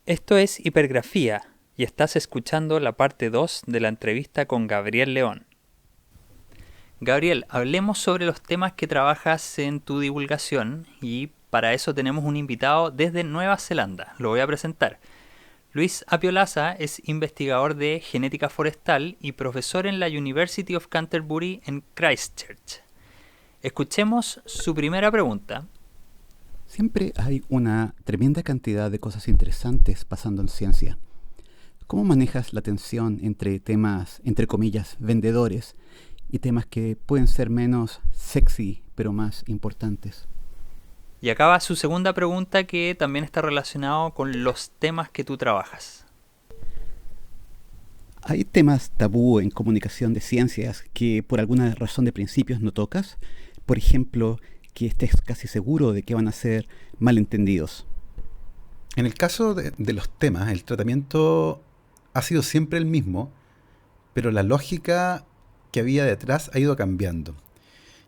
Esto es Hipergrafía y estás escuchando la parte 2 de la entrevista con Gabriel León. Gabriel, hablemos sobre los temas que trabajas en tu divulgación y para eso tenemos un invitado desde Nueva Zelanda. Lo voy a presentar. Luis Apiolaza es investigador de genética forestal y profesor en la University of Canterbury en Christchurch. Escuchemos su primera pregunta. Siempre hay una tremenda cantidad de cosas interesantes pasando en ciencia. ¿Cómo manejas la tensión entre temas, entre comillas, vendedores y temas que pueden ser menos sexy, pero más importantes? Y acaba su segunda pregunta, que también está relacionado con los temas que tú trabajas. ¿Hay temas tabú en comunicación de ciencias que por alguna razón de principios no tocas? Por ejemplo, que estés casi seguro de que van a ser malentendidos. En el caso de los temas, el tratamiento ha sido siempre el mismo, pero la lógica que había detrás ha ido cambiando.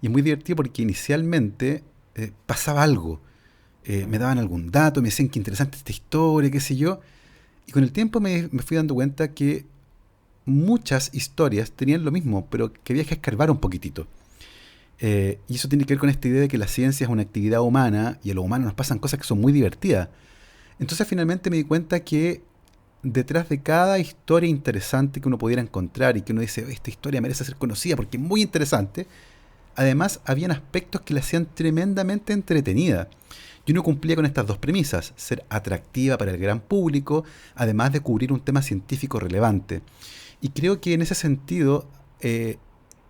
Y es muy divertido porque inicialmente pasaba algo. Me daban algún dato, me decían que interesante esta historia, qué sé yo. Y con el tiempo me fui dando cuenta que muchas historias tenían lo mismo, pero que había que escarbar un poquitito. Y eso tiene que ver con esta idea de que la ciencia es una actividad humana y a los humanos nos pasan cosas que son muy divertidas. Entonces finalmente me di cuenta que detrás de cada historia interesante que uno pudiera encontrar y que uno dice, esta historia merece ser conocida porque es muy interesante, además habían aspectos que la hacían tremendamente entretenida. Y uno cumplía con estas dos premisas: ser atractiva para el gran público, además de cubrir un tema científico relevante. Y creo que en ese sentido,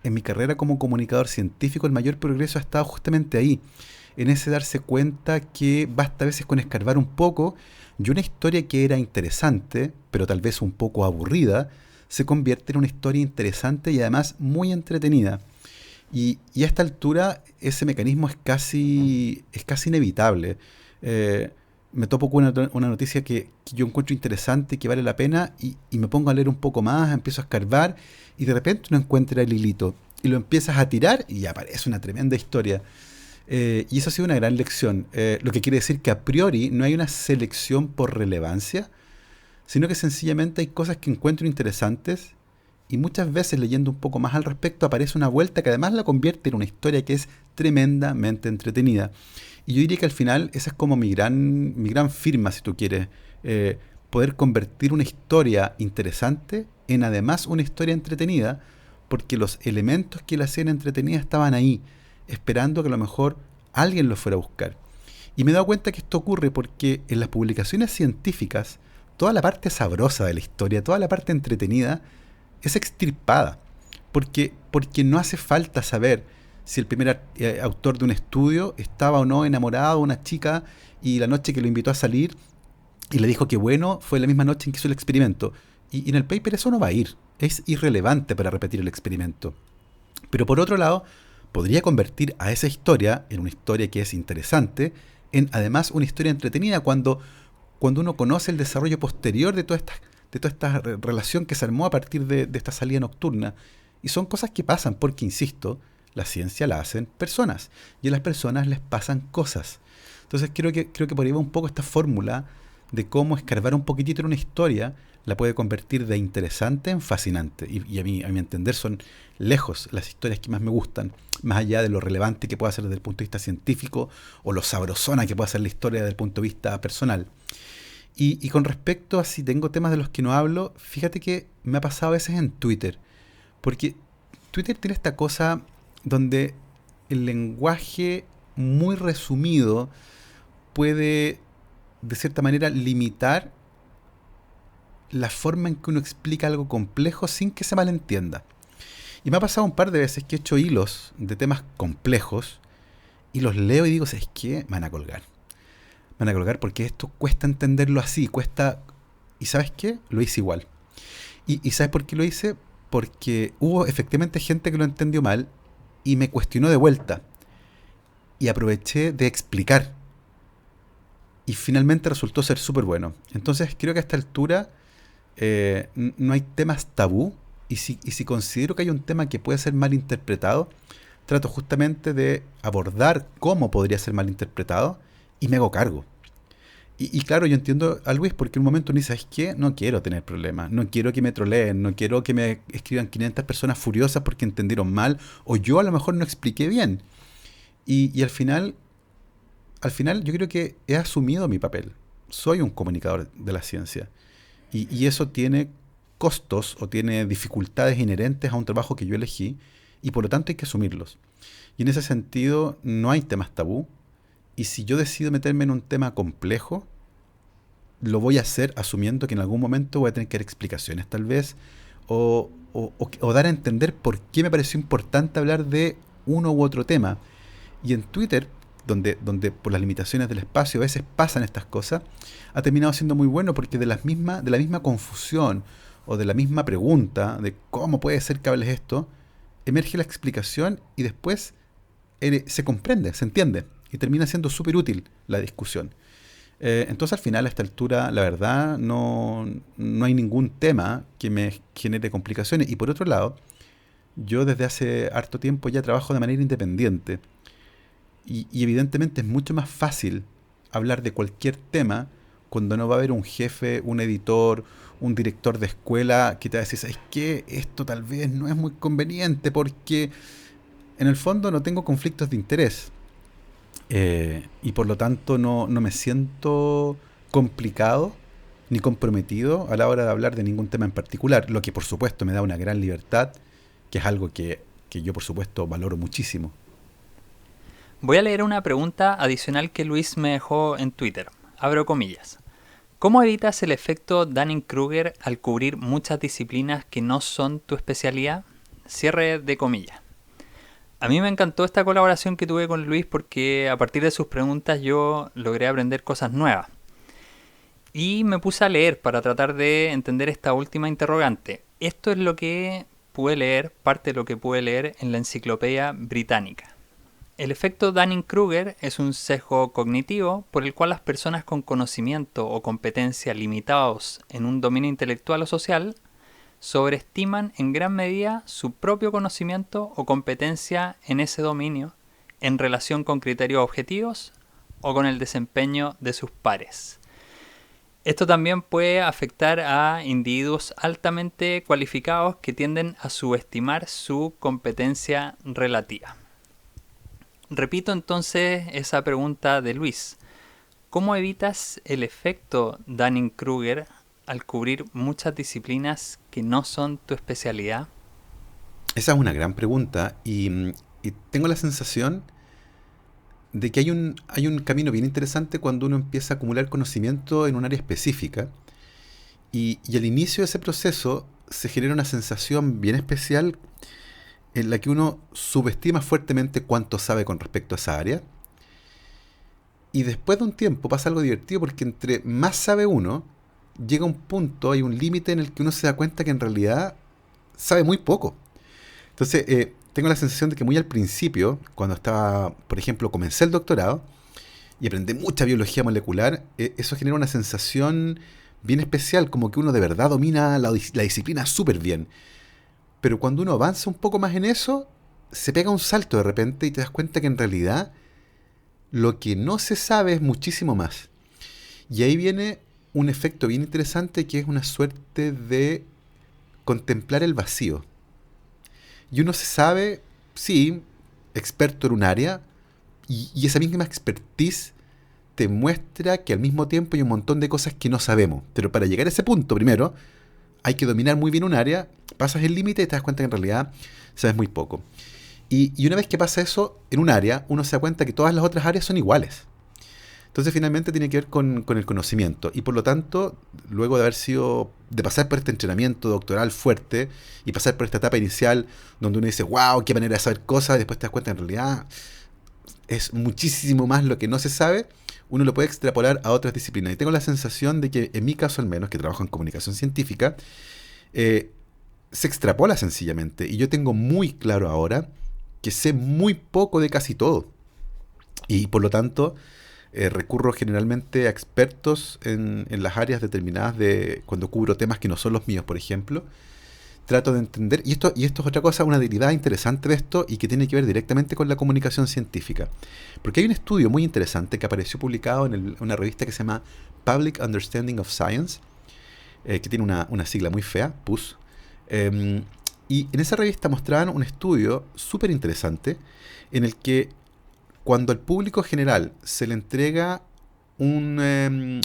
en mi carrera como comunicador científico, el mayor progreso ha estado justamente ahí, en ese darse cuenta que basta a veces con escarbar un poco y una historia que era interesante, pero tal vez un poco aburrida, se convierte en una historia interesante y además muy entretenida. Y a esta altura ese mecanismo es casi inevitable. Me topo con una noticia que yo encuentro interesante, que vale la pena, y me pongo a leer un poco más, empiezo a escarbar, y de repente uno encuentra el hilito, y lo empiezas a tirar, y aparece una tremenda historia. Y eso ha sido una gran lección. Lo que quiere decir que a priori no hay una selección por relevancia, sino que sencillamente hay cosas que encuentro interesantes y muchas veces leyendo un poco más al respecto aparece una vuelta que además la convierte en una historia que es tremendamente entretenida. Y yo diría que al final esa es como mi gran firma, si tú quieres, poder convertir una historia interesante en además una historia entretenida, porque los elementos que la hacían entretenida estaban ahí, esperando que a lo mejor alguien los fuera a buscar. Y me he dado cuenta que esto ocurre porque en las publicaciones científicas, toda la parte sabrosa de la historia, toda la parte entretenida, es extirpada. Porque no hace falta saber si el primer autor de un estudio estaba o no enamorado de una chica y la noche que lo invitó a salir y le dijo que bueno, fue la misma noche en que hizo el experimento. Y en el paper eso no va a ir. Es irrelevante para repetir el experimento. Pero por otro lado, podría convertir a esa historia en una historia que es interesante, en además una historia entretenida cuando uno conoce el desarrollo posterior de toda esta relación que se armó a partir de esta salida nocturna. Y son cosas que pasan porque, insisto, la ciencia la hacen personas y a las personas les pasan cosas. Entonces creo que por ahí va un poco esta fórmula de cómo escarbar un poquitito en una historia la puede convertir de interesante en fascinante. Y a mi entender son lejos las historias que más me gustan, más allá de lo relevante que pueda ser desde el punto de vista científico o lo sabrosona que pueda ser la historia desde el punto de vista personal. Y con respecto a si tengo temas de los que no hablo, fíjate que me ha pasado a veces en Twitter, porque Twitter tiene esta cosa donde el lenguaje muy resumido puede, de cierta manera, limitar la forma en que uno explica algo complejo sin que se malentienda. Y me ha pasado un par de veces que he hecho hilos de temas complejos y los leo y digo, ¿sabes qué? Me van a colgar. Me van a colgar porque esto cuesta entenderlo así, cuesta... ¿Y sabes qué? Lo hice igual. ¿Y sabes por qué lo hice? Porque hubo efectivamente gente que lo entendió mal y me cuestionó de vuelta. Y aproveché de explicar. Y finalmente resultó ser súper bueno. Entonces creo que a esta altura no hay temas tabú. Y si considero que hay un tema que puede ser mal interpretado, trato justamente de abordar cómo podría ser mal interpretado y me hago cargo. Y claro, yo entiendo a Luis porque en un momento uno dice, ¿sabes qué? No quiero tener problemas, no quiero que me troleen, no quiero que me escriban 500 personas furiosas porque entendieron mal o yo a lo mejor no expliqué bien. Y al final yo creo que he asumido mi papel. Soy un comunicador de la ciencia. Y eso tiene costos o tiene dificultades inherentes a un trabajo que yo elegí y por lo tanto hay que asumirlos. Y en ese sentido no hay temas tabú. Y si yo decido meterme en un tema complejo, lo voy a hacer asumiendo que en algún momento voy a tener que dar explicaciones tal vez o dar a entender por qué me pareció importante hablar de uno u otro tema. Y en Twitter, donde por las limitaciones del espacio a veces pasan estas cosas, ha terminado siendo muy bueno porque de la misma confusión o de la misma pregunta de cómo puede ser que hables esto, emerge la explicación y después se comprende, se entiende y termina siendo súper útil la discusión. Entonces al final a esta altura la verdad no hay ningún tema que me genere complicaciones y por otro lado yo desde hace harto tiempo ya trabajo de manera independiente y evidentemente es mucho más fácil hablar de cualquier tema cuando no va a haber un jefe, un editor, un director de escuela que te va a decir, ¿sabes qué? Esto tal vez no es muy conveniente porque en el fondo no tengo conflictos de interés. Y por lo tanto no me siento complicado ni comprometido a la hora de hablar de ningún tema en particular, lo que por supuesto me da una gran libertad, que es algo que yo por supuesto valoro muchísimo. Voy a leer una pregunta adicional que Luis me dejó en Twitter. Abro comillas. ¿Cómo evitas el efecto Dunning-Kruger al cubrir muchas disciplinas que no son tu especialidad? Cierre de comillas. A mí me encantó esta colaboración que tuve con Luis porque a partir de sus preguntas yo logré aprender cosas nuevas. Y me puse a leer para tratar de entender esta última interrogante. Esto es lo que pude leer, parte de lo que pude leer en la Enciclopedia Británica. El efecto Dunning-Kruger es un sesgo cognitivo por el cual las personas con conocimiento o competencia limitados en un dominio intelectual o social sobreestiman en gran medida su propio conocimiento o competencia en ese dominio en relación con criterios objetivos o con el desempeño de sus pares. Esto también puede afectar a individuos altamente cualificados que tienden a subestimar su competencia relativa. Repito entonces esa pregunta de Luis. ¿Cómo evitas el efecto Dunning-Kruger al cubrir muchas disciplinas que no son tu especialidad? Esa es una gran pregunta y tengo la sensación de que hay un camino bien interesante cuando uno empieza a acumular conocimiento en un área específica y al inicio de ese proceso se genera una sensación bien especial en la que uno subestima fuertemente cuánto sabe con respecto a esa área y después de un tiempo pasa algo divertido porque entre más sabe uno, llega un punto, hay un límite en el que uno se da cuenta que en realidad sabe muy poco. Entonces, tengo la sensación de que muy al principio, cuando estaba, por ejemplo, comencé el doctorado y aprendí mucha biología molecular, eso genera una sensación bien especial, como que uno de verdad domina la disciplina súper bien. Pero cuando uno avanza un poco más en eso, se pega un salto de repente y te das cuenta que en realidad lo que no se sabe es muchísimo más. Y ahí viene un efecto bien interesante que es una suerte de contemplar el vacío. Y uno se sabe, sí, experto en un área, y esa misma expertise te muestra que al mismo tiempo hay un montón de cosas que no sabemos. Pero para llegar a ese punto, primero, hay que dominar muy bien un área, pasas el límite y te das cuenta que en realidad sabes muy poco. Y una vez que pasa eso en un área, uno se da cuenta que todas las otras áreas son iguales. Entonces finalmente tiene que ver con el conocimiento y por lo tanto, luego de pasar por este entrenamiento doctoral fuerte y pasar por esta etapa inicial donde uno dice, wow, qué manera de saber cosas, y después te das cuenta que en realidad es muchísimo más lo que no se sabe, uno lo puede extrapolar a otras disciplinas. Y tengo la sensación de que en mi caso al menos, que trabajo en comunicación científica, se extrapola sencillamente y yo tengo muy claro ahora que sé muy poco de casi todo y por lo tanto recurro generalmente a expertos en las áreas determinadas de cuando cubro temas que no son los míos, por ejemplo, trato de entender, y esto es otra cosa, una derivada interesante de esto y que tiene que ver directamente con la comunicación científica. Porque hay un estudio muy interesante que apareció publicado en una revista que se llama Public Understanding of Science, que tiene una sigla muy fea, PUS. Y en esa revista mostraban un estudio súper interesante en el que cuando al público general se le entrega un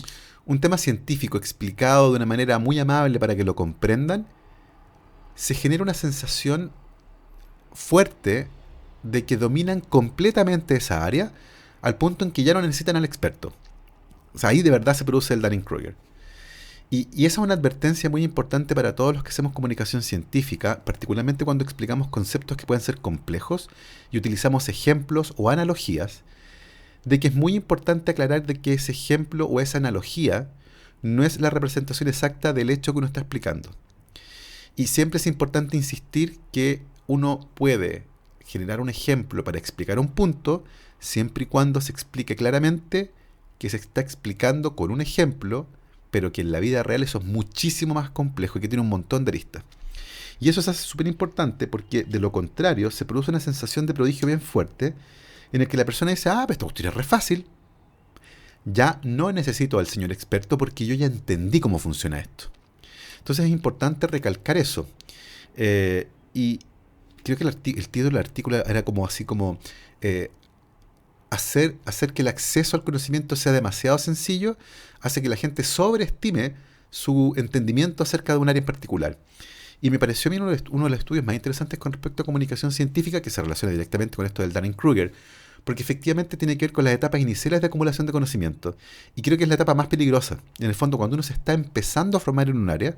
tema científico explicado de una manera muy amable para que lo comprendan, se genera una sensación fuerte de que dominan completamente esa área al punto en que ya no necesitan al experto. O sea, ahí de verdad se produce el Dunning-Kruger. Y esa es una advertencia muy importante para todos los que hacemos comunicación científica, particularmente cuando explicamos conceptos que pueden ser complejos y utilizamos ejemplos o analogías, de que es muy importante aclarar de que ese ejemplo o esa analogía no es la representación exacta del hecho que uno está explicando. Y siempre es importante insistir que uno puede generar un ejemplo para explicar un punto, siempre y cuando se explique claramente que se está explicando con un ejemplo, pero que en la vida real eso es muchísimo más complejo y que tiene un montón de aristas. Y eso se hace súper importante porque de lo contrario se produce una sensación de prodigio bien fuerte en el que la persona dice, pero esta cuestión es re fácil. Ya no necesito al señor experto porque yo ya entendí cómo funciona esto. Entonces es importante recalcar eso. Y creo que el título del artículo era como así como hacer que el acceso al conocimiento sea demasiado sencillo, hace que la gente sobreestime su entendimiento acerca de un área en particular. Y me pareció a mí uno de los estudios más interesantes con respecto a comunicación científica que se relaciona directamente con esto del Dunning-Kruger, porque efectivamente tiene que ver con las etapas iniciales de acumulación de conocimiento. Y creo que es la etapa más peligrosa. En el fondo, cuando uno se está empezando a formar en un área,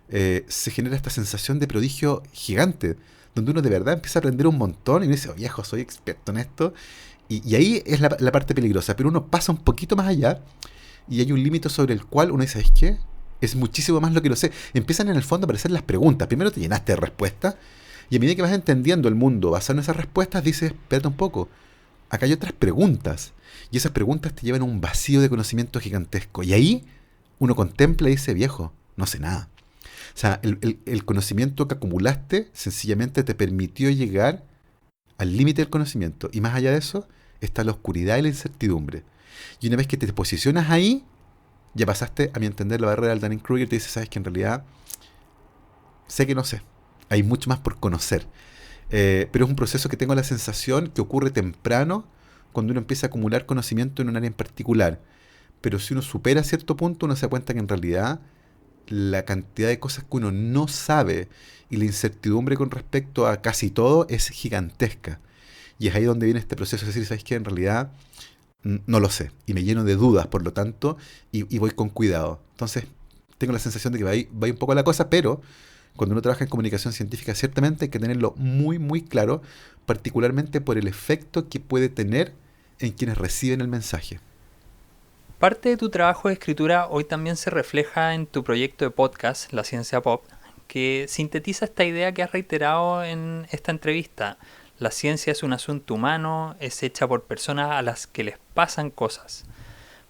se genera esta sensación de prodigio gigante, donde uno de verdad empieza a aprender un montón y uno dice, viejo, soy experto en esto. Y ahí es la parte peligrosa, pero uno pasa un poquito más allá y hay un límite sobre el cual uno dice, ¿sabes qué? Es muchísimo más lo que lo sé. Empiezan en el fondo a aparecer las preguntas. Primero te llenaste de respuestas y a medida que vas entendiendo el mundo basado en esas respuestas, dices, espérate un poco, acá hay otras preguntas y esas preguntas te llevan a un vacío de conocimiento gigantesco. Y ahí uno contempla y dice, viejo, no sé nada. O sea, el conocimiento que acumulaste sencillamente te permitió llegar al límite del conocimiento. Y más allá de eso está la oscuridad y la incertidumbre. Y una vez que te posicionas ahí, ya pasaste, a mi entender, la barrera del Dunning-Kruger y te dices, sabes que en realidad sé que no sé. Hay mucho más por conocer. Pero es un proceso que tengo la sensación que ocurre temprano cuando uno empieza a acumular conocimiento en un área en particular. Pero si uno supera cierto punto, uno se da cuenta que en realidad la cantidad de cosas que uno no sabe y la incertidumbre con respecto a casi todo es gigantesca. Y es ahí donde viene este proceso de decir, ¿sabes qué? En realidad no lo sé. Y me lleno de dudas, por lo tanto, y voy con cuidado. Entonces, tengo la sensación de que va ahí un poco la cosa, pero cuando uno trabaja en comunicación científica, ciertamente hay que tenerlo muy, muy claro, particularmente por el efecto que puede tener en quienes reciben el mensaje. Parte de tu trabajo de escritura hoy también se refleja en tu proyecto de podcast, La Ciencia Pop, que sintetiza esta idea que has reiterado en esta entrevista. La ciencia es un asunto humano, es hecha por personas a las que les pasan cosas.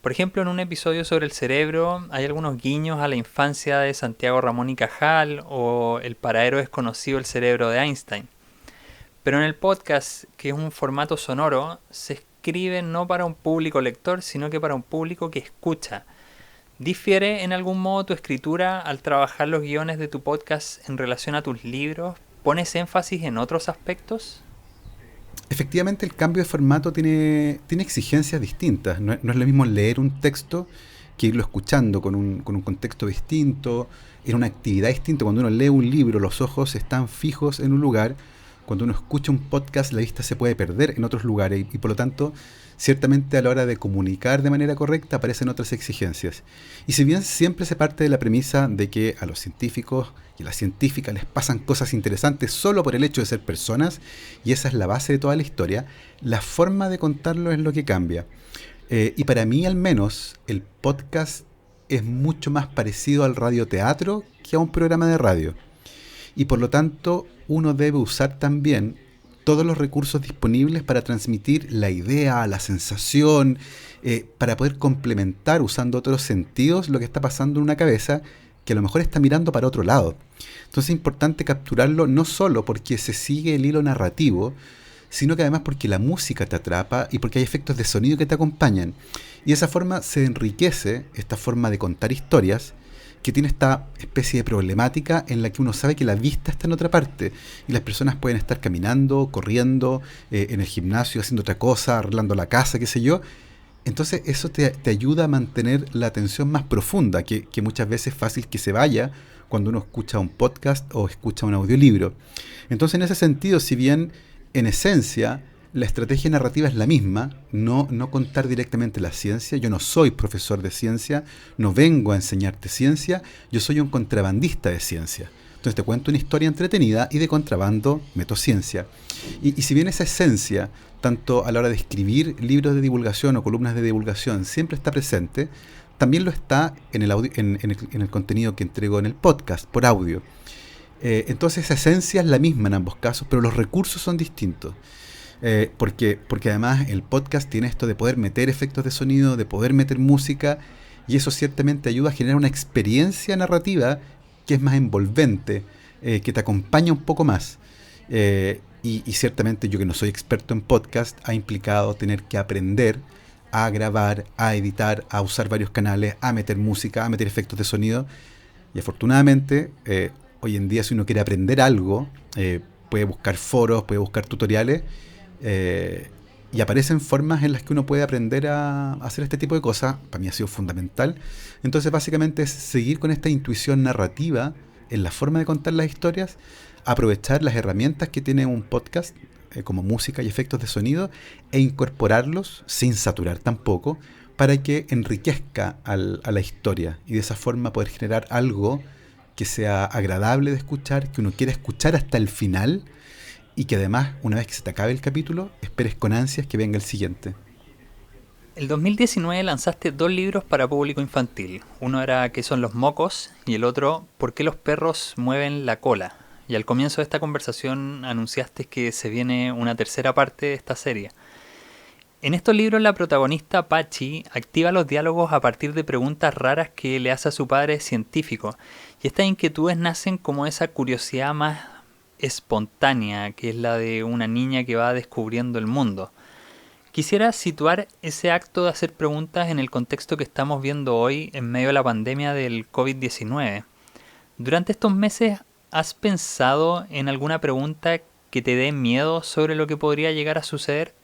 Por ejemplo, en un episodio sobre el cerebro hay algunos guiños a la infancia de Santiago Ramón y Cajal o el paradero desconocido del cerebro de Einstein. Pero en el podcast, que es un formato sonoro, se escribe no para un público lector, sino que para un público que escucha. ¿Difiere en algún modo tu escritura al trabajar los guiones de tu podcast en relación a tus libros? ¿Pones énfasis en otros aspectos? Efectivamente, el cambio de formato tiene exigencias distintas. No es lo mismo leer un texto que irlo escuchando con un contexto distinto, en una actividad distinta. Cuando uno lee un libro, los ojos están fijos en un lugar. Cuando uno escucha un podcast, la vista se puede perder en otros lugares y por lo tanto, ciertamente a la hora de comunicar de manera correcta aparecen otras exigencias. Y si bien siempre se parte de la premisa de que a los científicos y a las científicas les pasan cosas interesantes solo por el hecho de ser personas, y esa es la base de toda la historia, la forma de contarlo es lo que cambia. Y para mí al menos, el podcast es mucho más parecido al radioteatro que a un programa de radio. Y por lo tanto, uno debe usar también todos los recursos disponibles para transmitir la idea, la sensación, para poder complementar usando otros sentidos lo que está pasando en una cabeza que a lo mejor está mirando para otro lado. Entonces es importante capturarlo no solo porque se sigue el hilo narrativo, sino que además porque la música te atrapa y porque hay efectos de sonido que te acompañan. Y de esa forma se enriquece esta forma de contar historias que tiene esta especie de problemática en la que uno sabe que la vista está en otra parte y las personas pueden estar caminando, corriendo, en el gimnasio, haciendo otra cosa, arreglando la casa, qué sé yo. Entonces eso te ayuda a mantener la atención más profunda, que muchas veces es fácil que se vaya cuando uno escucha un podcast o escucha un audiolibro. Entonces en ese sentido, si bien en esencia la estrategia narrativa es la misma, no contar directamente la ciencia. Yo no soy profesor de ciencia, no vengo a enseñarte ciencia, yo soy un contrabandista de ciencia. Entonces te cuento una historia entretenida y de contrabando meto ciencia. Y si bien esa esencia, tanto a la hora de escribir libros de divulgación o columnas de divulgación, siempre está presente, también lo está en el contenido que entrego en el podcast, por audio. Entonces esa esencia es la misma en ambos casos, pero los recursos son distintos. Porque además el podcast tiene esto de poder meter efectos de sonido, de poder meter música, y eso ciertamente ayuda a generar una experiencia narrativa que es más envolvente, que te acompaña un poco más. Y ciertamente yo, que no soy experto en podcast, ha implicado tener que aprender a grabar, a editar, a usar varios canales, a meter música, a meter efectos de sonido. Y afortunadamente, hoy en día, si uno quiere aprender algo, puede buscar foros, puede buscar tutoriales, y aparecen formas en las que uno puede aprender a hacer este tipo de cosas. Para mí ha sido fundamental. Entonces básicamente es seguir con esta intuición narrativa en la forma de contar las historias, aprovechar las herramientas que tiene un podcast, como música y efectos de sonido, e incorporarlos sin saturar tampoco, para que enriquezca a la historia y de esa forma poder generar algo que sea agradable de escuchar, que uno quiera escuchar hasta el final, y que además, una vez que se te acabe el capítulo, esperes con ansias que venga el siguiente. El 2019 lanzaste 2 libros para público infantil. Uno era ¿Qué son los mocos? Y el otro, ¿Por qué los perros mueven la cola? Y al comienzo de esta conversación anunciaste que se viene una tercera parte de esta serie. En estos libros la protagonista Pachi activa los diálogos a partir de preguntas raras que le hace a su padre científico. Y estas inquietudes nacen como esa curiosidad más espontánea, que es la de una niña que va descubriendo el mundo. Quisiera situar ese acto de hacer preguntas en el contexto que estamos viendo hoy en medio de la pandemia del COVID-19. Durante estos meses, ¿has pensado en alguna pregunta que te dé miedo sobre lo que podría llegar a suceder?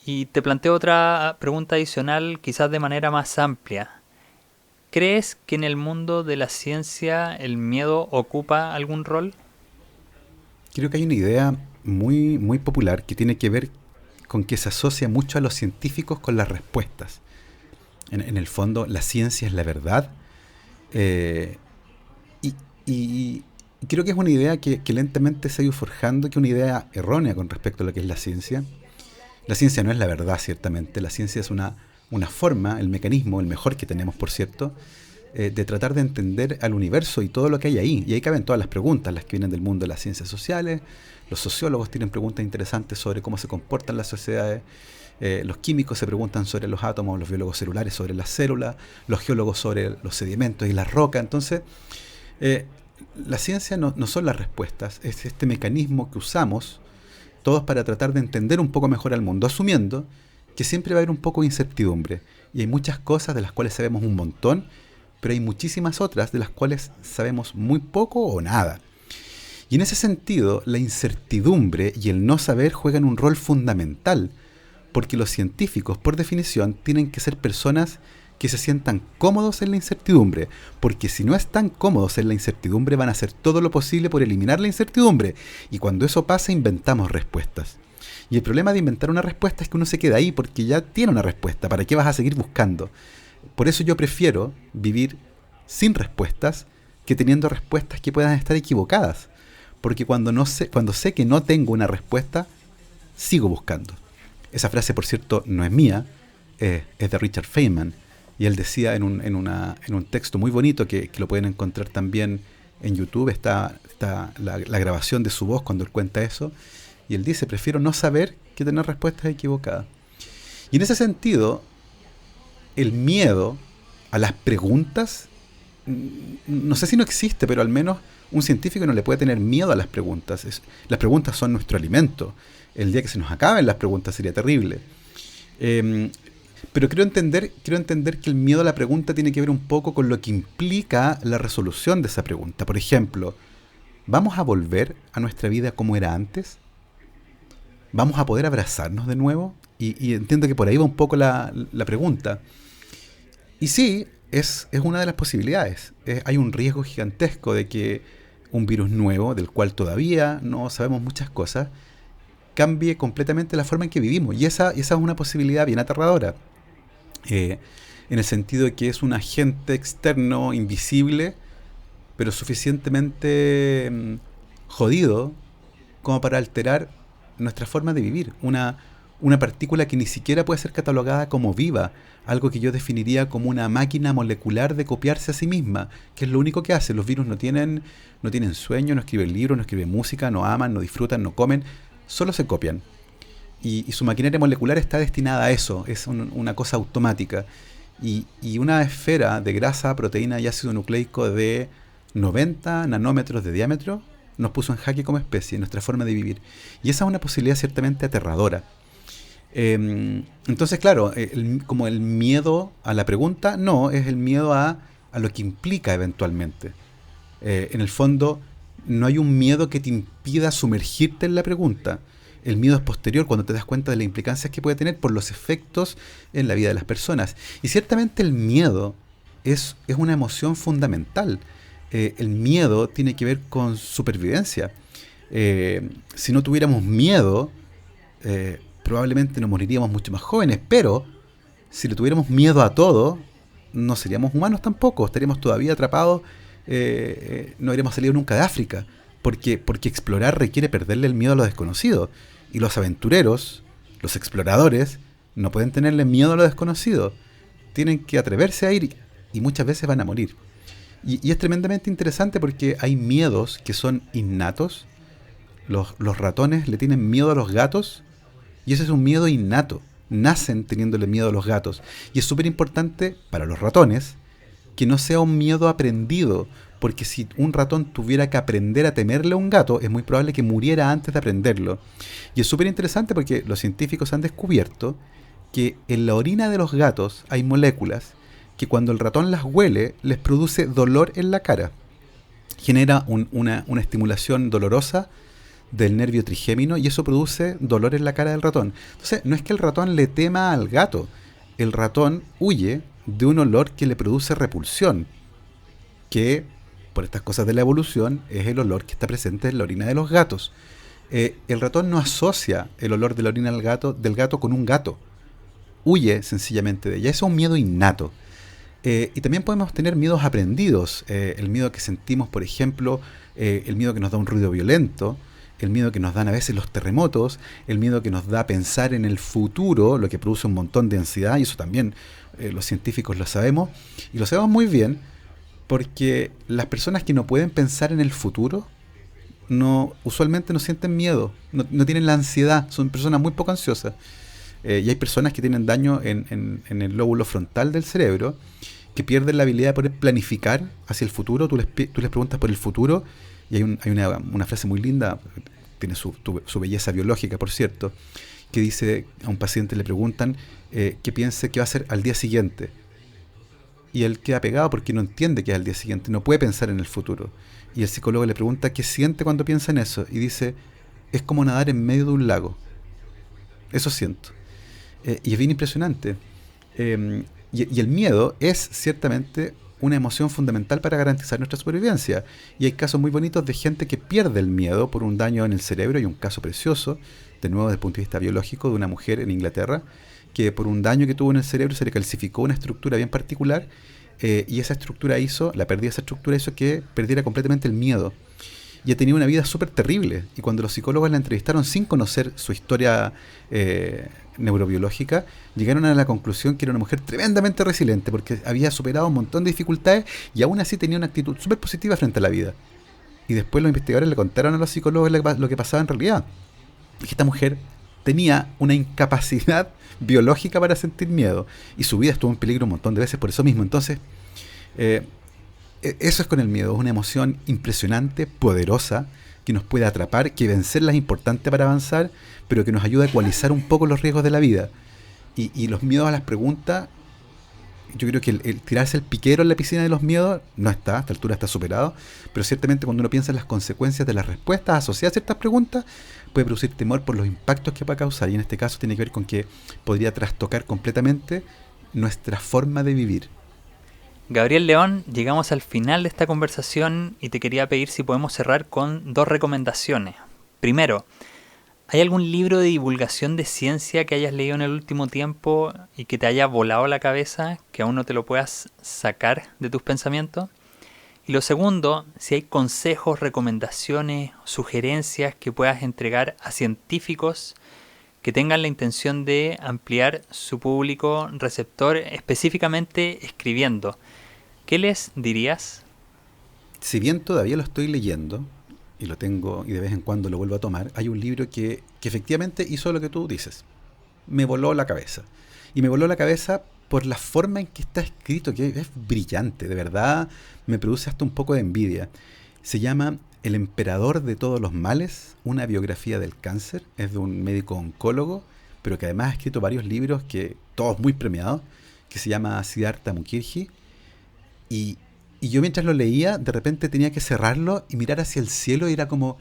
Y te planteo otra pregunta adicional, quizás de manera más amplia. ¿Crees que en el mundo de la ciencia el miedo ocupa algún rol? Creo que hay una idea muy, muy popular que tiene que ver con que se asocia mucho a los científicos con las respuestas. En el fondo, la ciencia es la verdad. Y creo que es una idea que lentamente se ha ido forjando, que es una idea errónea con respecto a lo que es la ciencia. La ciencia no es la verdad, ciertamente. La ciencia es una forma, el mecanismo, el mejor que tenemos, por cierto, de tratar de entender al universo y todo lo que hay ahí. Y ahí caben todas las preguntas, las que vienen del mundo de las ciencias sociales. Los sociólogos tienen preguntas interesantes sobre cómo se comportan las sociedades. Los químicos se preguntan sobre los átomos, los biólogos celulares sobre las células, los geólogos sobre los sedimentos y las rocas. Entonces, la ciencia no son las respuestas, es este mecanismo que usamos todos para tratar de entender un poco mejor al mundo, asumiendo que siempre va a haber un poco de incertidumbre. Y hay muchas cosas de las cuales sabemos un montón, pero hay muchísimas otras de las cuales sabemos muy poco o nada. Y en ese sentido, la incertidumbre y el no saber juegan un rol fundamental, porque los científicos, por definición, tienen que ser personas que se sientan cómodos en la incertidumbre, porque si no están cómodos en la incertidumbre van a hacer todo lo posible por eliminar la incertidumbre, y cuando eso pasa inventamos respuestas. Y el problema de inventar una respuesta es que uno se queda ahí porque ya tiene una respuesta. ¿Para qué vas a seguir buscando? Por eso yo prefiero vivir sin respuestas que teniendo respuestas que puedan estar equivocadas. Porque cuando sé que no tengo una respuesta, sigo buscando. Esa frase, por cierto, no es mía, es de Richard Feynman. Y él decía en un texto muy bonito que lo pueden encontrar también en YouTube, está la grabación de su voz cuando él cuenta eso. Y él dice, prefiero no saber que tener respuestas equivocadas. Y en ese sentido, el miedo a las preguntas no sé si no existe, pero al menos un científico no le puede tener miedo a las preguntas. Las preguntas son nuestro alimento. El día que se nos acaben las preguntas sería terrible. Pero quiero entender que el miedo a la pregunta tiene que ver un poco con lo que implica la resolución de esa pregunta. Por ejemplo, ¿vamos a volver a nuestra vida como era antes? ¿Vamos a poder abrazarnos de nuevo? Y entiendo que por ahí va un poco la pregunta. Y sí, es una de las posibilidades. Hay un riesgo gigantesco de que un virus nuevo, del cual todavía no sabemos muchas cosas, cambie completamente la forma en que vivimos. Y esa es una posibilidad bien aterradora. En el sentido de que es un agente externo, invisible, pero suficientemente jodido como para alterar nuestra forma de vivir. Una partícula que ni siquiera puede ser catalogada como viva, algo que yo definiría como una máquina molecular de copiarse a sí misma, que es lo único que hace. Los virus no tienen sueño, no escriben libros, no escriben música, no aman, no disfrutan, no comen, solo se copian. Y su maquinaria molecular está destinada a eso, es una cosa automática. Y una esfera de grasa, proteína y ácido nucleico de 90 nanómetros de diámetro nos puso en jaque como especie, nuestra forma de vivir. Y esa es una posibilidad ciertamente aterradora. Entonces, claro, como el miedo a la pregunta, no, es el miedo a lo que implica eventualmente. En el fondo, no hay un miedo que te impida sumergirte en la pregunta. El miedo es posterior cuando te das cuenta de las implicancias que puede tener por los efectos en la vida de las personas. Y ciertamente el miedo es una emoción fundamental. El miedo tiene que ver con supervivencia. Si no tuviéramos miedo, probablemente nos moriríamos mucho más jóvenes, pero si le tuviéramos miedo a todo, no seríamos humanos tampoco, estaríamos todavía atrapados, no habríamos salido nunca de África, porque explorar requiere perderle el miedo a lo desconocido, y los aventureros, los exploradores, no pueden tenerle miedo a lo desconocido, tienen que atreverse a ir, y muchas veces van a morir. Y es tremendamente interesante porque hay miedos que son innatos. Los ratones le tienen miedo a los gatos, y ese es un miedo innato. Nacen teniéndole miedo a los gatos. Y es súper importante para los ratones que no sea un miedo aprendido, porque si un ratón tuviera que aprender a temerle a un gato, es muy probable que muriera antes de aprenderlo. Y es súper interesante porque los científicos han descubierto que en la orina de los gatos hay moléculas que cuando el ratón las huele les produce dolor en la cara. Genera una estimulación dolorosa del nervio trigémino y eso produce dolor en la cara del ratón. Entonces, no es que el ratón le tema al gato, el ratón huye de un olor que le produce repulsión, que por estas cosas de la evolución es el olor que está presente en la orina de los gatos. El ratón no asocia el olor de la orina del gato con un gato, huye sencillamente de ella. Eso es un miedo innato. Y también podemos tener miedos aprendidos, el miedo que sentimos, por ejemplo, el miedo que nos da un ruido violento, el miedo que nos dan a veces los terremotos, el miedo que nos da pensar en el futuro, lo que produce un montón de ansiedad, y eso también los científicos lo sabemos, y lo sabemos muy bien, porque las personas que no pueden pensar en el futuro, usualmente no sienten miedo, no tienen la ansiedad, son personas muy poco ansiosas. Y hay personas que tienen daño en el lóbulo frontal del cerebro, que pierden la habilidad de poder planificar hacia el futuro. Tú les preguntas por el futuro, y hay una frase muy linda, tiene su belleza biológica, por cierto, que dice, a un paciente le preguntan que piense qué va a hacer al día siguiente. Y él queda pegado porque no entiende qué es al día siguiente, no puede pensar en el futuro. Y el psicólogo le pregunta qué siente cuando piensa en eso, y dice, es como nadar en medio de un lago. Eso siento. Y es bien impresionante. Y el miedo es ciertamente una emoción fundamental para garantizar nuestra supervivencia. Y hay casos muy bonitos de gente que pierde el miedo por un daño en el cerebro. Hay un caso precioso, de nuevo desde el punto de vista biológico, de una mujer en Inglaterra, que por un daño que tuvo en el cerebro se le calcificó una estructura bien particular, y esa estructura la pérdida de esa estructura hizo que perdiera completamente el miedo. Y ha tenido una vida súper terrible. Y cuando los psicólogos la entrevistaron sin conocer su historia neurobiológica, llegaron a la conclusión que era una mujer tremendamente resiliente porque había superado un montón de dificultades y aún así tenía una actitud súper positiva frente a la vida. Y después los investigadores le contaron a los psicólogos lo que pasaba en realidad. Y que esta mujer tenía una incapacidad biológica para sentir miedo y su vida estuvo en peligro un montón de veces por eso mismo. Entonces, Eso es con el miedo, es una emoción impresionante, poderosa, que nos puede atrapar, que vencerla es importante para avanzar, pero que nos ayuda a ecualizar un poco los riesgos de la vida. Y los miedos a las preguntas, yo creo que el tirarse el piquero en la piscina de los miedos no está, a esta altura está superado, pero ciertamente cuando uno piensa en las consecuencias de las respuestas asociadas a ciertas preguntas, puede producir temor por los impactos que va a causar, y en este caso tiene que ver con que podría trastocar completamente nuestra forma de vivir. Gabriel León, llegamos al final de esta conversación y te quería pedir si podemos cerrar con 2 recomendaciones. Primero, ¿hay algún libro de divulgación de ciencia que hayas leído en el último tiempo y que te haya volado la cabeza, que aún no te lo puedas sacar de tus pensamientos? Y lo segundo, si hay consejos, recomendaciones, sugerencias que puedas entregar a científicos que tengan la intención de ampliar su público receptor, específicamente escribiendo. ¿Qué les dirías? Si bien todavía lo estoy leyendo, y lo tengo y de vez en cuando lo vuelvo a tomar, hay un libro que efectivamente hizo lo que tú dices. Me voló la cabeza. Y me voló la cabeza por la forma en que está escrito, que es brillante, de verdad me produce hasta un poco de envidia. Se llama El emperador de todos los males, una biografía del cáncer. Es de un médico oncólogo, pero que además ha escrito varios libros, que todos muy premiados, que se llama Siddhartha Mukherjee. Y yo mientras lo leía, de repente tenía que cerrarlo y mirar hacia el cielo, y era como,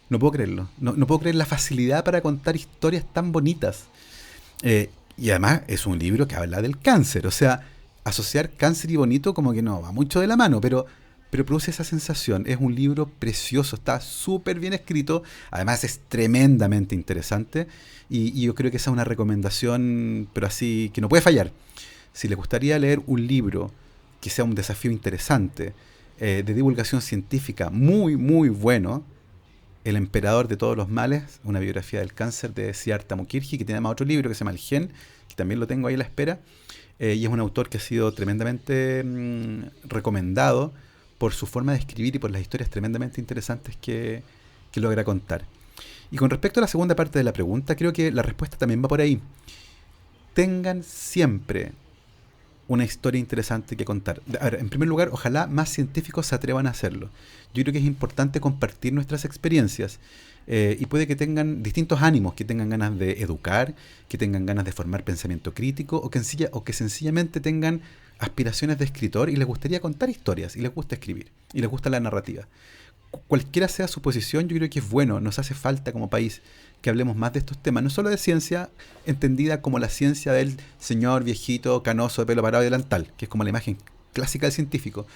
no puedo creerlo, no puedo creer la facilidad para contar historias tan bonitas. Y además es un libro que habla del cáncer, o sea, asociar cáncer y bonito como que no va mucho de la mano, pero produce esa sensación. Es un libro precioso, está súper bien escrito, además es tremendamente interesante, y yo creo que esa es una recomendación, pero así que no puede fallar. Si les gustaría leer un libro que sea un desafío interesante, de divulgación científica muy, muy bueno, El emperador de todos los males, una biografía del cáncer de Siddhartha Mukherjee, que tiene además otro libro que se llama El Gen, que también lo tengo ahí a la espera, y es un autor que ha sido tremendamente recomendado por su forma de escribir y por las historias tremendamente interesantes que logra contar. Y con respecto a la segunda parte de la pregunta, creo que la respuesta también va por ahí. Tengan siempre una historia interesante que contar. A ver, en primer lugar, ojalá más científicos se atrevan a hacerlo. Yo creo que es importante compartir nuestras experiencias, y puede que tengan distintos ánimos, que tengan ganas de educar, que tengan ganas de formar pensamiento crítico, o que sencillamente tengan aspiraciones de escritor y les gustaría contar historias, y les gusta escribir, y les gusta la narrativa. Cualquiera sea su posición, yo creo que es bueno. Nos hace falta como país que hablemos más de estos temas, no solo de ciencia entendida como la ciencia del señor viejito, canoso, de pelo parado y delantal, que es como la imagen clásica del científico.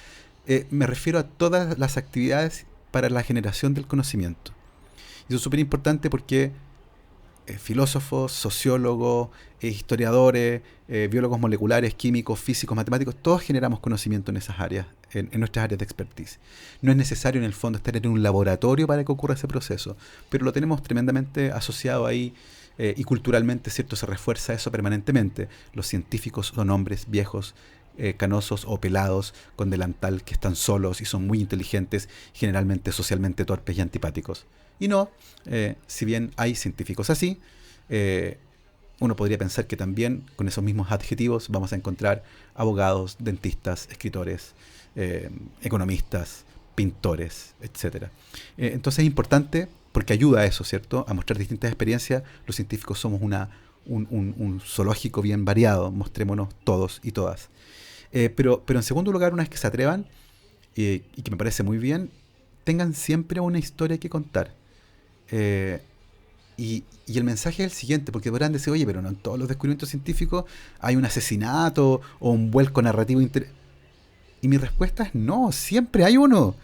Me refiero a todas las actividades para la generación del conocimiento. Y eso es súper importante porque filósofos, sociólogos, historiadores, biólogos moleculares, químicos, físicos, matemáticos, todos generamos conocimiento en esas áreas, en nuestras áreas de expertise. No es necesario en el fondo estar en un laboratorio para que ocurra ese proceso, pero lo tenemos tremendamente asociado ahí, y culturalmente, ¿cierto?, se refuerza eso permanentemente. Los científicos son hombres viejos, canosos o pelados, con delantal, que están solos y son muy inteligentes, generalmente socialmente torpes y antipáticos. Y no, si bien hay científicos así, uno podría pensar que también con esos mismos adjetivos vamos a encontrar abogados, dentistas, escritores, economistas, pintores, etc. Entonces es importante porque ayuda a eso, ¿cierto?, a mostrar distintas experiencias. Los científicos somos un zoológico bien variado, mostrémonos todos y todas. Pero en segundo lugar, una vez que se atrevan, y que me parece muy bien, tengan siempre una historia que contar. Y el mensaje es el siguiente, porque podrán decir, oye, pero no en todos los descubrimientos científicos hay un asesinato o un vuelco narrativo. Y mi respuesta es no, siempre hay uno.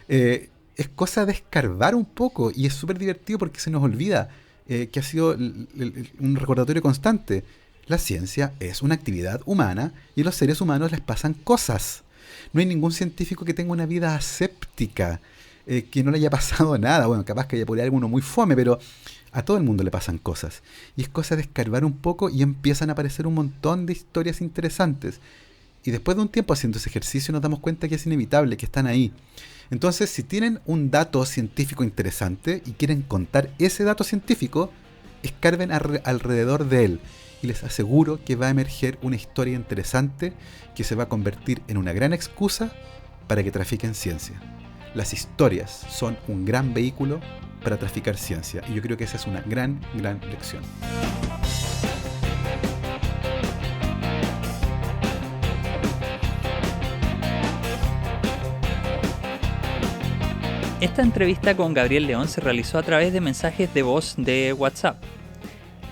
Es cosa de escarbar un poco, y es súper divertido porque se nos olvida que ha sido un recordatorio constante. La ciencia es una actividad humana y a los seres humanos les pasan cosas. No hay ningún científico que tenga una vida aséptica, que no le haya pasado nada. Bueno, capaz que haya por ahí alguno muy fome, pero a todo el mundo le pasan cosas. Y es cosa de escarbar un poco y empiezan a aparecer un montón de historias interesantes. Y después de un tiempo haciendo ese ejercicio nos damos cuenta que es inevitable, que están ahí. Entonces, si tienen un dato científico interesante y quieren contar ese dato científico, escarben alrededor de él. Y les aseguro que va a emerger una historia interesante que se va a convertir en una gran excusa para que trafiquen ciencia. Las historias son un gran vehículo para traficar ciencia, y yo creo que esa es una gran lección. Esta entrevista con Gabriel León se realizó a través de mensajes de voz de WhatsApp.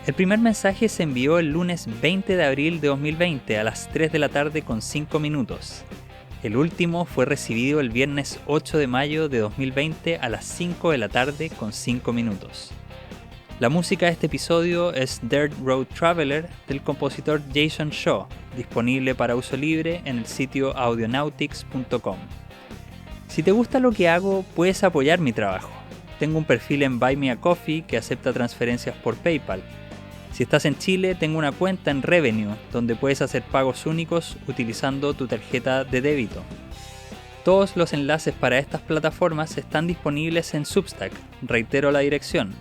El primer mensaje se envió el lunes 20 de abril de 2020 a las 3 de la tarde con 5 minutos. El último fue recibido el viernes 8 de mayo de 2020 a las 5 de la tarde con 5 minutos. La música de este episodio es Dirt Road Traveler del compositor Jason Shaw, disponible para uso libre en el sitio audionautics.com. Si te gusta lo que hago, puedes apoyar mi trabajo. Tengo un perfil en Buy Me a Coffee que acepta transferencias por PayPal. Si estás en Chile, tengo una cuenta en Revenue, donde puedes hacer pagos únicos utilizando tu tarjeta de débito. Todos los enlaces para estas plataformas están disponibles en Substack. Reitero la dirección: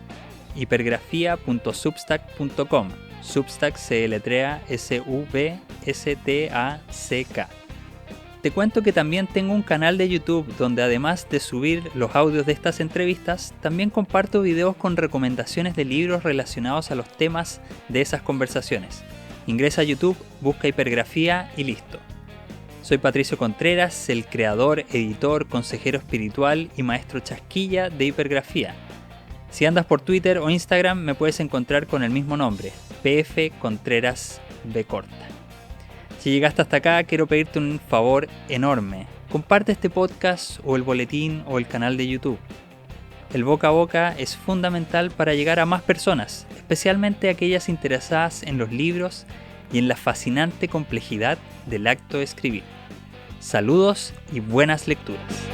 hipergrafía.substack.com. Substack se deletrea SUBSTACK. Te cuento que también tengo un canal de YouTube donde, además de subir los audios de estas entrevistas, también comparto videos con recomendaciones de libros relacionados a los temas de esas conversaciones. Ingresa a YouTube, busca Hipergrafía y listo. Soy Patricio Contreras, el creador, editor, consejero espiritual y maestro chasquilla de Hipergrafía. Si andas por Twitter o Instagram, me puedes encontrar con el mismo nombre, PF Contreras B corta. Si llegaste hasta acá, quiero pedirte un favor enorme. Comparte este podcast o el boletín o el canal de YouTube. El boca a boca es fundamental para llegar a más personas, especialmente aquellas interesadas en los libros y en la fascinante complejidad del acto de escribir. Saludos y buenas lecturas.